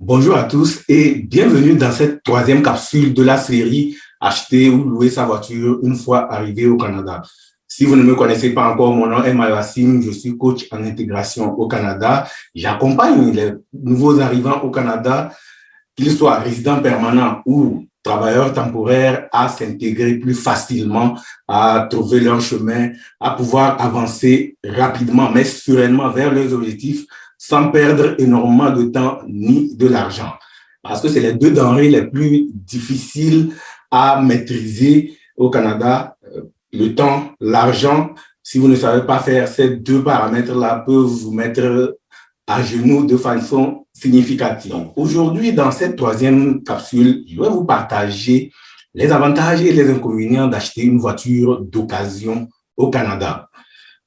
Bonjour à tous et bienvenue dans cette troisième capsule de la série Acheter ou louer sa voiture une fois arrivé au Canada. Si vous ne me connaissez pas encore, mon nom est Mayoassim, je suis coach en intégration au Canada. J'accompagne les nouveaux arrivants au Canada, qu'ils soient résidents permanents ou travailleurs temporaires, à s'intégrer plus facilement, à trouver leur chemin, à pouvoir avancer rapidement, mais sereinement vers leurs objectifs sans perdre énormément de temps ni de l'argent. Parce que c'est les deux denrées les plus difficiles à maîtriser au Canada. Le temps, l'argent, si vous ne savez pas faire ces deux paramètres-là, peuvent vous mettre à genoux de façon significative. Aujourd'hui, dans cette troisième capsule, je vais vous partager les avantages et les inconvénients d'acheter une voiture d'occasion au Canada.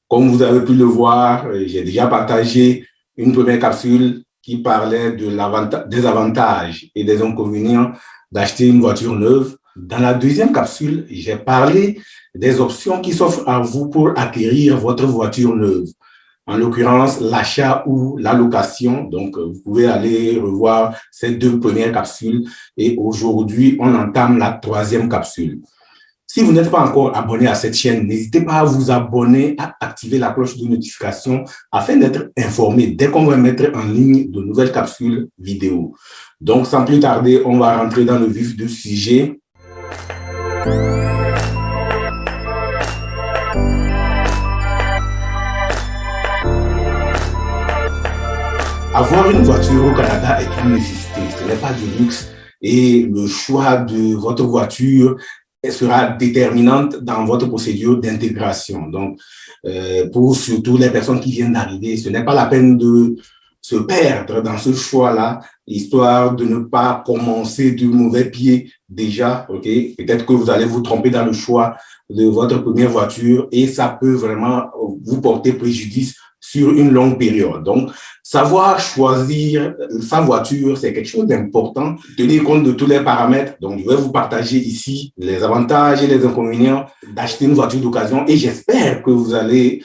Comme vous avez pu le voir, j'ai déjà partagé une première capsule qui parlait des avantages et des inconvénients d'acheter une voiture neuve. Dans la deuxième capsule, j'ai parlé des options qui s'offrent à vous pour acquérir votre voiture neuve. En l'occurrence, l'achat ou la location. Donc, vous pouvez aller revoir ces deux premières capsules. Et aujourd'hui, on entame la troisième capsule. Si vous n'êtes pas encore abonné à cette chaîne, n'hésitez pas à vous abonner, à activer la cloche de notification afin d'être informé dès qu'on va mettre en ligne de nouvelles capsules vidéo. Donc, sans plus tarder, on va rentrer dans le vif du sujet. Avoir une voiture au Canada est une nécessité, ce n'est pas du luxe et le choix de votre voiture sera déterminante dans votre procédure d'intégration. Donc, pour surtout les personnes qui viennent d'arriver, ce n'est pas la peine de se perdre dans ce choix-là, histoire de ne pas commencer du mauvais pied déjà, ok? Peut-être que vous allez vous tromper dans le choix de votre première voiture et ça peut vraiment vous porter préjudice sur une longue période. Donc, savoir choisir sa voiture, c'est quelque chose d'important. Tenir compte de tous les paramètres. Donc, je vais vous partager ici les avantages et les inconvénients d'acheter une voiture d'occasion et j'espère que vous allez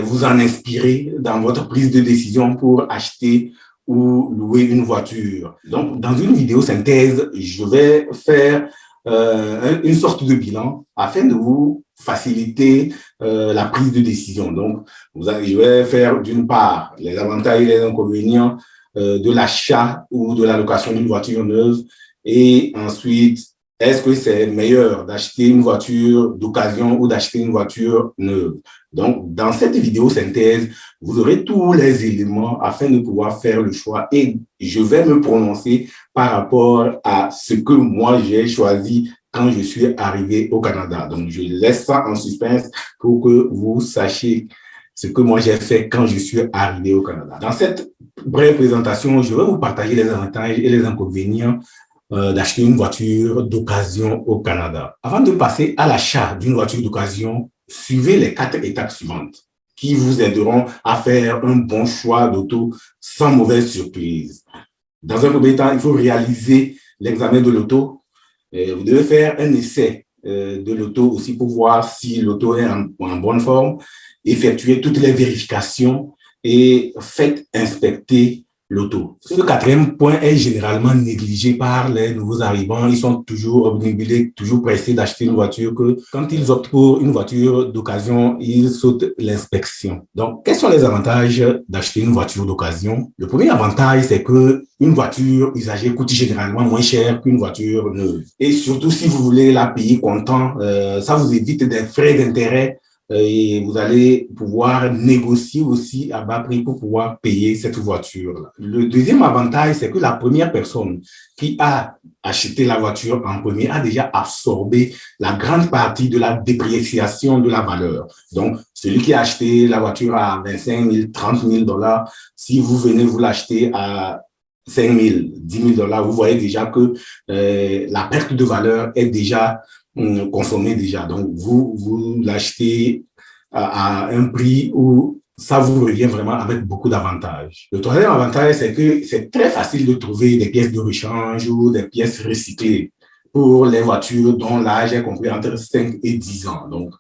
vous en inspirer dans votre prise de décision pour acheter ou louer une voiture. Donc, dans une vidéo synthèse, je vais faire une sorte de bilan afin de vous faciliter la prise de décision. Donc, je vais faire d'une part les avantages et les inconvénients de l'achat ou de la location d'une voiture neuve et ensuite, est-ce que c'est meilleur d'acheter une voiture d'occasion ou d'acheter une voiture neuve? Donc, dans cette vidéo synthèse, vous aurez tous les éléments afin de pouvoir faire le choix et je vais me prononcer par rapport à ce que moi j'ai choisi quand je suis arrivé au Canada. Donc, je laisse ça en suspense pour que vous sachiez ce que moi j'ai fait quand je suis arrivé au Canada. Dans cette brève présentation, je vais vous partager les avantages et les inconvénients d'acheter une voiture d'occasion au Canada. Avant de passer à l'achat d'une voiture d'occasion, suivez les 4 étapes suivantes qui vous aideront à faire un bon choix d'auto sans mauvaise surprise. Dans un premier temps, il faut réaliser l'examen de l'auto. Vous devez faire un essai de l'auto aussi pour voir si l'auto est en bonne forme. Effectuez toutes les vérifications et faites inspecter l'auto. Ce quatrième point est généralement négligé par les nouveaux arrivants. Ils sont toujours obnubilés, toujours pressés d'acheter une voiture que quand ils optent pour une voiture d'occasion, ils sautent l'inspection. Donc, quels sont les avantages d'acheter une voiture d'occasion? Le premier avantage, c'est que une voiture usagée coûte généralement moins cher qu'une voiture neuve. Et surtout, si vous voulez la payer comptant, ça vous évite des frais d'intérêt et vous allez pouvoir négocier aussi à bas prix pour pouvoir payer cette voiture-là. Le deuxième avantage, c'est que la première personne qui a acheté la voiture en premier a déjà absorbé la grande partie de la dépréciation de la valeur. Donc, celui qui a acheté la voiture à 25 000, 30 000 dollars, si vous venez vous l'acheter à 5 000, 10 000 dollars, vous voyez déjà que la perte de valeur est déjà consommée déjà. Donc, vous l'achetez à un prix où ça vous revient vraiment avec beaucoup d'avantages. Le troisième avantage, c'est que c'est très facile de trouver des pièces de rechange ou des pièces recyclées. pour les voitures dont l'âge est compris entre 5 et 10 ans. Donc,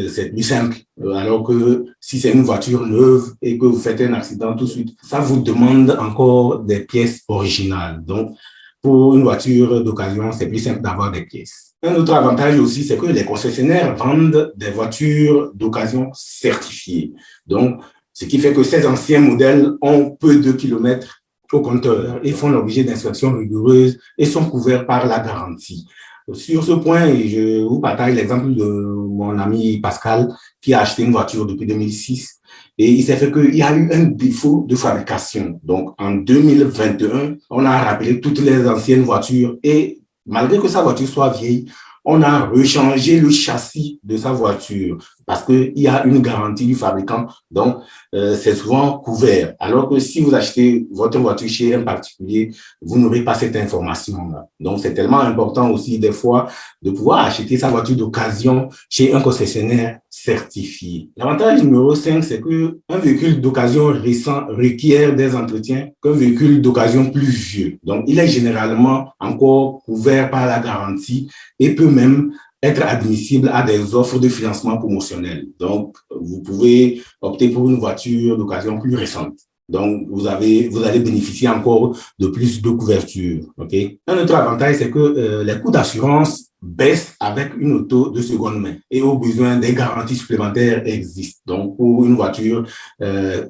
c'est plus simple. Alors que si c'est une voiture neuve et que vous faites un accident tout de suite, ça vous demande encore des pièces originales. Donc, pour une voiture d'occasion, c'est plus simple d'avoir des pièces. Un autre avantage aussi, c'est que les concessionnaires vendent des voitures d'occasion certifiées. Donc, ce qui fait que ces anciens modèles ont peu de kilomètres au compteur et font l'objet d'inspections rigoureuses et sont couverts par la garantie. Sur ce point, je vous partage l'exemple de mon ami Pascal qui a acheté une voiture depuis 2006 et il s'est fait qu'il y a eu un défaut de fabrication. Donc, en 2021, on a rappelé toutes les anciennes voitures et malgré que sa voiture soit vieille, on a rechangé le châssis de sa voiture parce qu'il y a une garantie du fabricant. Donc, c'est souvent couvert. Alors que si vous achetez votre voiture chez un particulier, vous n'aurez pas cette information-là. Donc, c'est tellement important aussi des fois de pouvoir acheter sa voiture d'occasion chez un concessionnaire certifié. L'avantage numéro 5, c'est qu'un véhicule d'occasion récent requiert des entretiens qu'un véhicule d'occasion plus vieux. Donc, il est généralement encore couvert par la garantie et peut même être admissible à des offres de financement promotionnel. Donc, vous pouvez opter pour une voiture d'occasion plus récente. Donc, vous allez bénéficier encore de plus de couverture. Okay? Un autre avantage, c'est que les coûts d'assurance baissent avec une auto de seconde main et au besoin, des garanties supplémentaires existent. Donc, pour une voiture,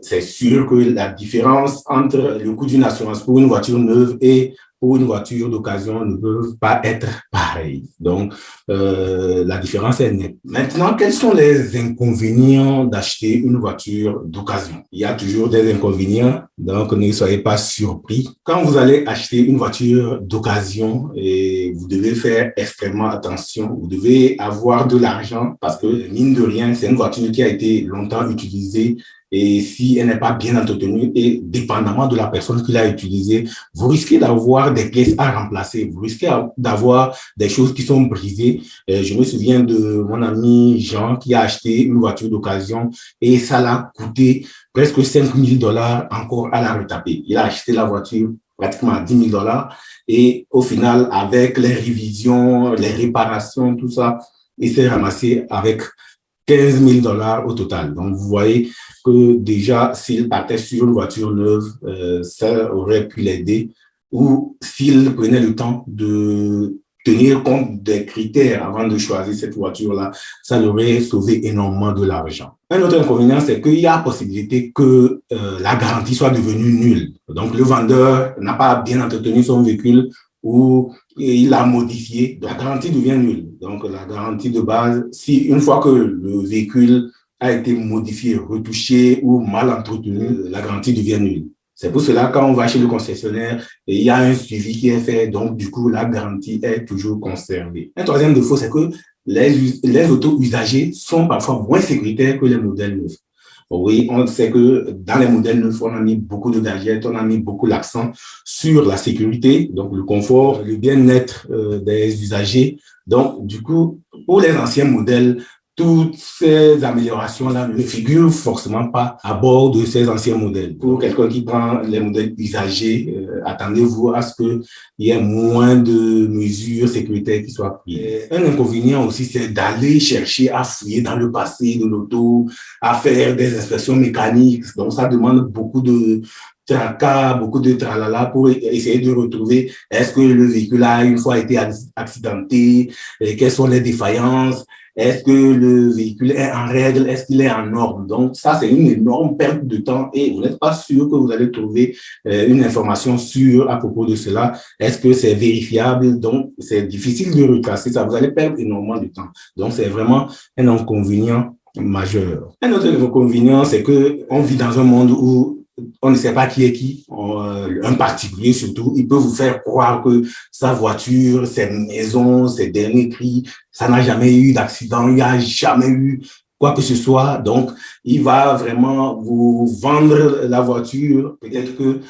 c'est sûr que la différence entre le coût d'une assurance pour une voiture neuve et pour une voiture d'occasion ne peuvent pas être pareils. Donc, la différence est nette. Maintenant, quels sont les inconvénients d'acheter une voiture d'occasion? Il y a toujours des inconvénients, donc ne soyez pas surpris. Quand vous allez acheter une voiture d'occasion, et vous devez faire extrêmement attention, vous devez avoir de l'argent parce que, mine de rien, c'est une voiture qui a été longtemps utilisée. Et si elle n'est pas bien entretenue et dépendamment de la personne qui l'a utilisée, vous risquez d'avoir des pièces à remplacer. Vous risquez d'avoir des choses qui sont brisées. Je me souviens de mon ami Jean qui a acheté une voiture d'occasion et ça l'a coûté presque $5 000 encore à la retaper. Il a acheté la voiture pratiquement à $10 000 et au final, avec les révisions, les réparations, tout ça, il s'est ramassé avec $15 000 au total. Donc, vous voyez que déjà, s'il partait sur une voiture neuve, ça aurait pu l'aider. Ou s'il prenait le temps de tenir compte des critères avant de choisir cette voiture-là, ça l'aurait sauvé énormément de l'argent. Un autre inconvénient, c'est qu'il y a possibilité que la garantie soit devenue nulle. Donc, le vendeur n'a pas bien entretenu son véhicule ou il l'a modifié, la garantie devient nulle. Donc, la garantie de base, si une fois que le véhicule a été modifié, retouché ou mal entretenu, la garantie devient nulle. C'est pour cela, quand on va chez le concessionnaire, il y a un suivi qui est fait, donc du coup, la garantie est toujours conservée. Un troisième défaut, c'est que les autos usagées sont parfois moins sécuritaires que les modèles neufs. Oui, on sait que dans les modèles neufs, on a mis beaucoup de gadgets, on a mis beaucoup l'accent sur la sécurité, donc le confort, le bien-être des usagers. Donc, du coup, pour les anciens modèles, toutes ces améliorations-là ne figurent forcément pas à bord de ces anciens modèles. Pour quelqu'un qui prend les modèles usagés, attendez-vous à ce qu'il y ait moins de mesures sécuritaires qui soient prises. Un inconvénient aussi, c'est d'aller chercher à fouiller dans le passé de l'auto, à faire des inspections mécaniques. Donc, ça demande beaucoup de tracas, beaucoup de tralala pour essayer de retrouver est-ce que le véhicule a une fois été accidenté, quelles sont les défaillances, est-ce que le véhicule est en règle, est-ce qu'il est en norme. Donc, ça, c'est une énorme perte de temps et vous n'êtes pas sûr que vous allez trouver une information sûre à propos de cela. Est-ce que c'est vérifiable? Donc, c'est difficile de retracer ça. Vous allez perdre énormément de temps. Donc, c'est vraiment un inconvénient majeur. Un autre inconvénient, c'est que on vit dans un monde où on ne sait pas qui est qui, un particulier surtout, il peut vous faire croire que sa voiture, ses maisons, ses derniers cris, ça n'a jamais eu d'accident, il n'y a jamais eu quoi que ce soit. Donc, il va vraiment vous vendre la voiture. Peut-être que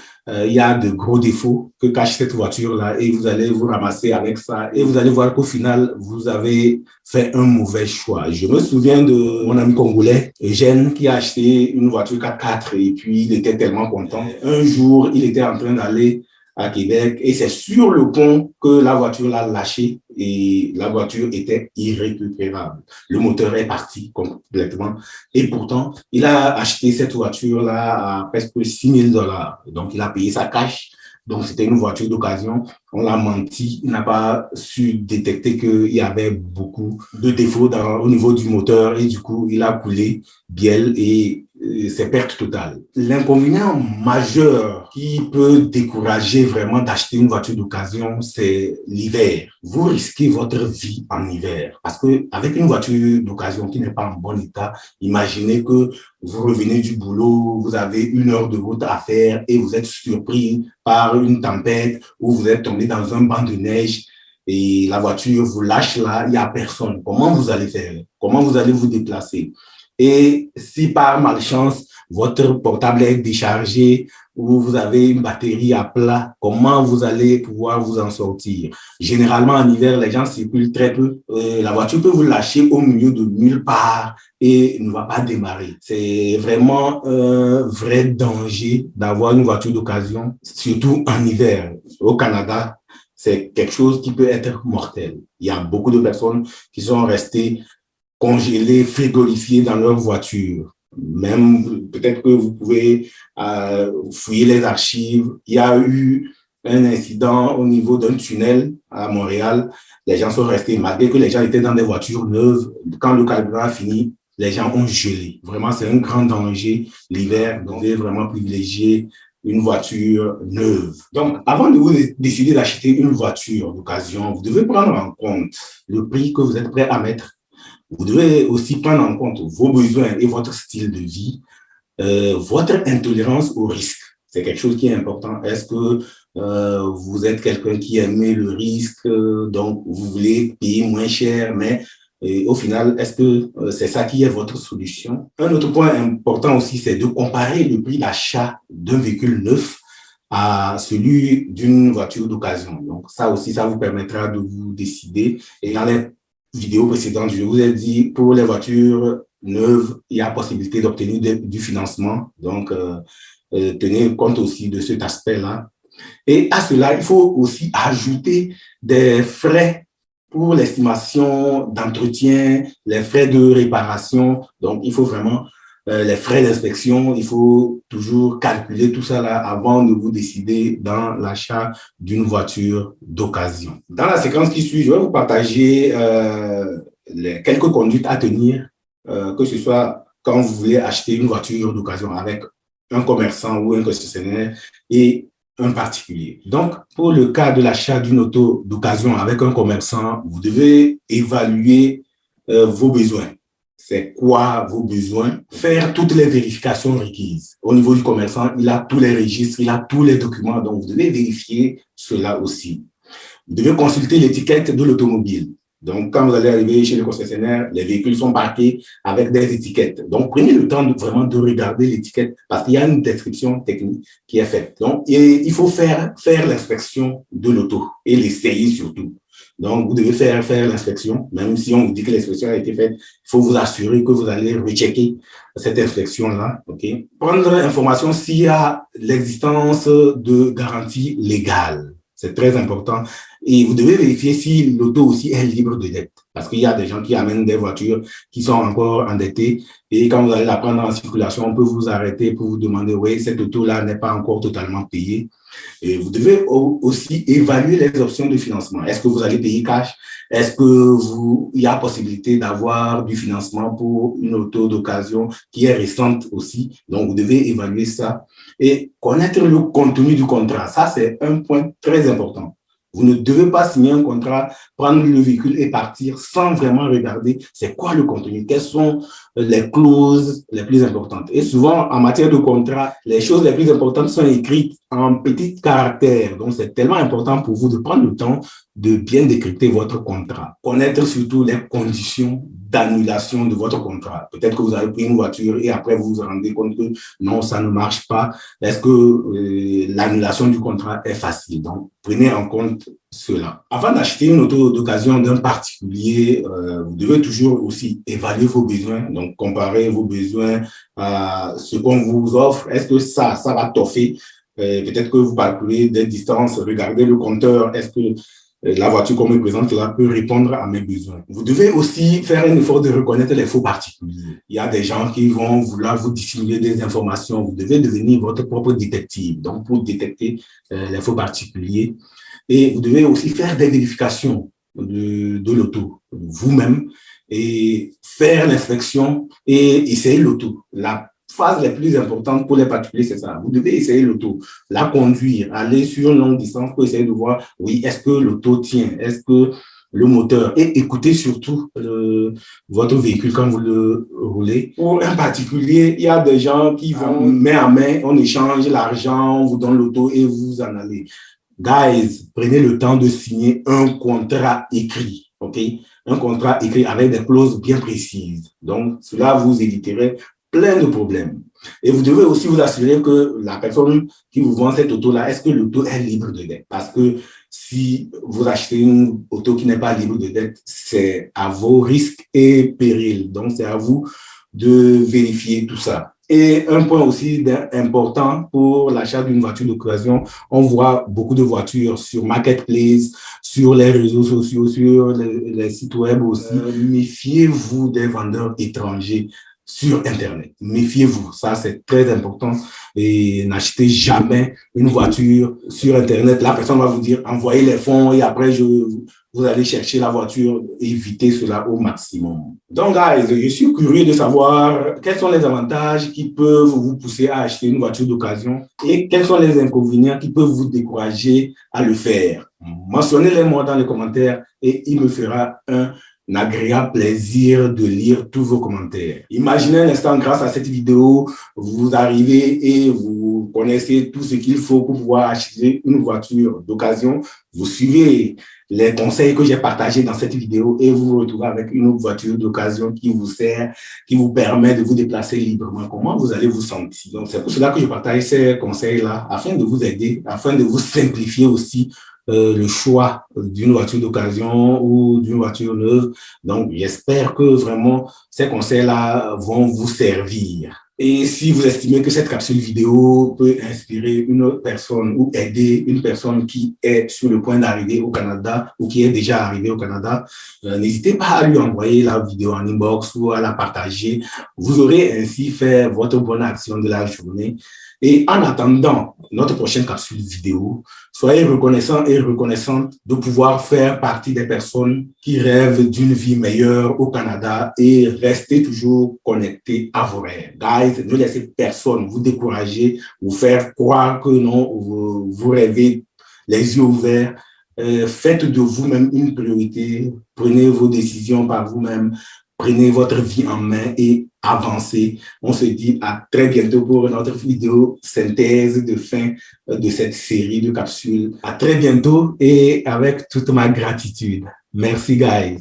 il y a de gros défauts que cache cette voiture-là et vous allez vous ramasser avec ça et vous allez voir qu'au final, vous avez fait un mauvais choix. Je me souviens de mon ami congolais, Eugène, qui a acheté une voiture 4x4 et puis il était tellement content. Un jour, il était en train d'aller à Québec et c'est sur le pont que la voiture l'a lâché et la voiture était irrécupérable. Le moteur est parti complètement. Et pourtant, il a acheté cette voiture-là à presque $6 000. Donc, il a payé sa cash. Donc, c'était une voiture d'occasion. On l'a menti. Il n'a pas su détecter qu'il y avait beaucoup de défauts au niveau du moteur et du coup, il a coulé bielle et c'est perte totale. L'inconvénient majeur qui peut décourager vraiment d'acheter une voiture d'occasion, c'est l'hiver. Vous risquez votre vie en hiver parce que avec une voiture d'occasion qui n'est pas en bon état, imaginez que vous revenez du boulot, vous avez 1 heure de route à faire et vous êtes surpris par une tempête ou vous êtes tombé dans un banc de neige et la voiture vous lâche là, il n'y a personne. Comment vous allez faire? Comment vous allez vous déplacer? Et si par malchance, votre portable est déchargé ou vous avez une batterie à plat, comment vous allez pouvoir vous en sortir? Généralement, en hiver, les gens circulent très peu. La voiture peut vous lâcher au milieu de nulle part et ne va pas démarrer. C'est vraiment un vrai danger d'avoir une voiture d'occasion, surtout en hiver. Au Canada, c'est quelque chose qui peut être mortel. Il y a beaucoup de personnes qui sont restées congelés, frigorifiés dans leur voiture. Même, peut-être que vous pouvez fouiller les archives. Il y a eu un incident au niveau d'un tunnel à Montréal. Les gens sont restés, malgré que les gens étaient dans des voitures neuves. Quand le carburant a fini, les gens ont gelé. Vraiment, c'est un grand danger l'hiver. Donc, vous devez vraiment privilégier une voiture neuve. Donc, avant de vous décider d'acheter une voiture d'occasion, vous devez prendre en compte le prix que vous êtes prêt à mettre. Vous devez aussi prendre en compte vos besoins et votre style de vie, votre intolérance au risque. C'est quelque chose qui est important. Est-ce que vous êtes quelqu'un qui aime le risque, donc vous voulez payer moins cher, mais au final, est-ce que c'est ça qui est votre solution? Un autre point important aussi, c'est de comparer le prix d'achat d'un véhicule neuf à celui d'une voiture d'occasion. Donc ça aussi, ça vous permettra de vous décider. Et dans les vidéo précédente, je vous ai dit, pour les voitures neuves, il y a possibilité d'obtenir du financement. Donc, tenez compte aussi de cet aspect-là. Et à cela, il faut aussi ajouter des frais pour l'estimation d'entretien, les frais de réparation. Donc, il faut vraiment les frais d'inspection, il faut toujours calculer tout ça là avant de vous décider dans l'achat d'une voiture d'occasion. Dans la séquence qui suit, je vais vous partager quelques conduites à tenir, que ce soit quand vous voulez acheter une voiture d'occasion avec un commerçant ou un concessionnaire et un particulier. Donc, pour le cas de l'achat d'une auto d'occasion avec un commerçant, vous devez évaluer vos besoins. C'est quoi vos besoins? Faire toutes les vérifications requises. Au niveau du commerçant, il a tous les registres, il a tous les documents, donc vous devez vérifier cela aussi. Vous devez consulter l'étiquette de l'automobile. Donc, quand vous allez arriver chez le concessionnaire, les véhicules sont marqués avec des étiquettes. Donc, prenez le temps vraiment de regarder l'étiquette parce qu'il y a une description technique qui est faite. Donc, il faut faire l'inspection de l'auto et l'essayer surtout. Donc, vous devez faire l'inspection, même si on vous dit que l'inspection a été faite, il faut vous assurer que vous allez rechecker cette inspection-là. Okay? Prendre information s'il y a l'existence de garanties légales. C'est très important. Et vous devez vérifier si l'auto aussi est libre de dette. Parce qu'il y a des gens qui amènent des voitures qui sont encore endettées. Et quand vous allez la prendre en circulation, on peut vous arrêter pour vous demander, oui, cette auto-là n'est pas encore totalement payée. Et vous devez aussi évaluer les options de financement. Est-ce que vous allez payer cash? Est-ce que il y a possibilité d'avoir du financement pour une auto d'occasion qui est récente aussi? Donc, vous devez évaluer ça et connaître le contenu du contrat. Ça, c'est un point très important. Vous ne devez pas signer un contrat, prendre le véhicule et partir sans vraiment regarder c'est quoi le contenu, quelles sont les clauses les plus importantes. Et souvent, en matière de contrat, les choses les plus importantes sont écrites en petits caractères. Donc, c'est tellement important pour vous de prendre le temps de bien décrypter votre contrat. Connaître surtout les conditions d'annulation de votre contrat. Peut-être que vous avez pris une voiture et après vous vous rendez compte que non, ça ne marche pas. Est-ce que l'annulation du contrat est facile? Donc, prenez en compte cela. Avant d'acheter une auto d'occasion d'un particulier, vous devez toujours aussi évaluer vos besoins. Donc, comparer vos besoins à ce qu'on vous offre. Est-ce que ça va toffer? Peut-être que vous parcourez des distances. Regardez le compteur. Est-ce que la voiture qu'on me présente là peut répondre à mes besoins. Vous devez aussi faire un effort de reconnaître les faux particuliers. Il y a des gens qui vont vouloir vous dissimuler des informations. Vous devez devenir votre propre détective. Donc, pour détecter les faux particuliers. Et vous devez aussi faire des vérifications de l'auto vous-même et faire l'inspection et essayer l'auto. La phase la plus importante pour les particuliers, c'est ça. Vous devez essayer l'auto, la conduire, aller sur une longue distance pour essayer de voir, oui, est-ce que l'auto tient, est-ce que le moteur, et écoutez surtout votre véhicule quand vous le roulez. Pour un particulier, il y a des gens qui vont main à main, on échange l'argent, on vous donne l'auto et vous en allez. Guys, prenez le temps de signer un contrat écrit, ok? Un contrat écrit avec des clauses bien précises. Donc, cela vous éviterait plein de problèmes. Et vous devez aussi vous assurer que la personne qui vous vend cette auto-là, est-ce que l'auto est libre de dette? Parce que si vous achetez une auto qui n'est pas libre de dette, c'est à vos risques et périls. Donc, c'est à vous de vérifier tout ça. Et un point aussi important pour l'achat d'une voiture d'occasion, on voit beaucoup de voitures sur Marketplace, sur les réseaux sociaux, sur les sites web aussi. Méfiez-vous des vendeurs étrangers sur Internet. Méfiez-vous, ça c'est très important. Et n'achetez jamais une voiture sur Internet. La personne va vous dire envoyez les fonds et après vous allez chercher la voiture. Évitez cela au maximum. Donc, guys, je suis curieux de savoir quels sont les avantages qui peuvent vous pousser à acheter une voiture d'occasion et quels sont les inconvénients qui peuvent vous décourager à le faire. Mentionnez-les moi dans les commentaires et il me fera un agréable plaisir de lire tous vos commentaires. Imaginez un instant, grâce à cette vidéo, vous arrivez et vous connaissez tout ce qu'il faut pour pouvoir acheter une voiture d'occasion. Vous suivez les conseils que j'ai partagés dans cette vidéo et vous vous retrouvez avec une autre voiture d'occasion qui vous sert, qui vous permet de vous déplacer librement. Comment vous allez vous sentir? Donc, c'est pour cela que je partage ces conseils-là, afin de vous aider, afin de vous simplifier aussi le choix d'une voiture d'occasion ou d'une voiture neuve. Donc, j'espère que vraiment ces conseils-là vont vous servir. Et si vous estimez que cette capsule vidéo peut inspirer une personne ou aider une personne qui est sur le point d'arriver au Canada ou qui est déjà arrivée au Canada, n'hésitez pas à lui envoyer la vidéo en inbox ou à la partager. Vous aurez ainsi fait votre bonne action de la journée. Et en attendant notre prochaine capsule vidéo, soyez reconnaissants et reconnaissantes de pouvoir faire partie des personnes qui rêvent d'une vie meilleure au Canada et rester toujours connectés à vos rêves. Guys, ne laissez personne vous décourager, vous faire croire que non, vous rêvez les yeux ouverts. Faites de vous-même une priorité, prenez vos décisions par vous-même, prenez votre vie en main et avancez. On se dit à très bientôt pour notre vidéo synthèse de fin de cette série de capsules. À très bientôt et avec toute ma gratitude. Merci, guys.